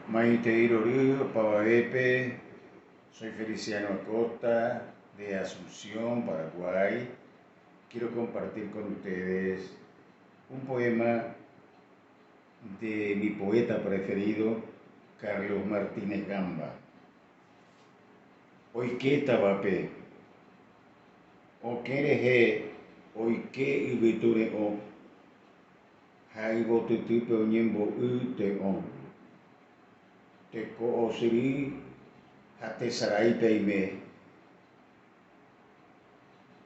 Maite Río, Pavaepe, soy Feliciano Acosta de Asunción, Paraguay. Quiero compartir con ustedes un poema de mi poeta preferido, Carlos Martínez Gamba. Oike tabape, o kereje, oike ibiture o, haibo tutupe onyembo ute o. Te ko osiri hate sarai peime.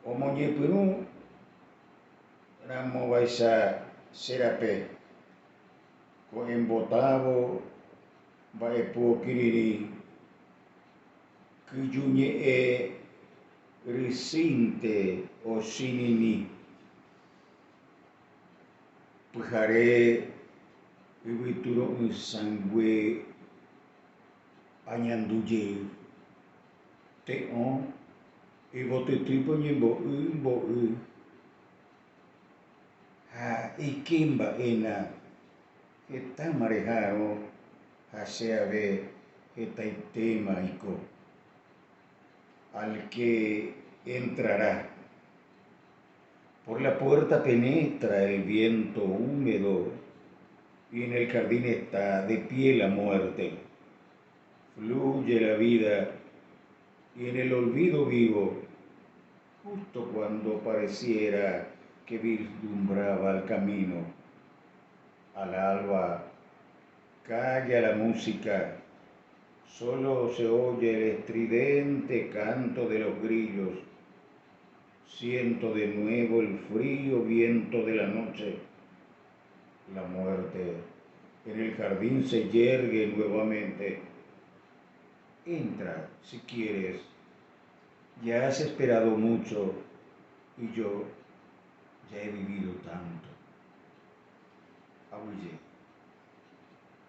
Omonye punu ramo baisa serape ko embotavo bae po kiriri kujunye e risinte o sinini pujare ibituro sangue anyanduye te o ibotutupo nyembo ha ikimba ena eta marejaro hasea ve etaitema iko al que entrará. Por la puerta penetra el viento húmedo y en el jardín está de pie la muerte. Fluye la vida y en el olvido vivo, justo cuando pareciera que vislumbraba el camino. Al alba calla la música, solo se oye el estridente canto de los grillos. Siento de nuevo el frío viento de la noche. La muerte en el jardín se yergue nuevamente. Entra si quieres. Ya has esperado mucho y yo ya he vivido tanto.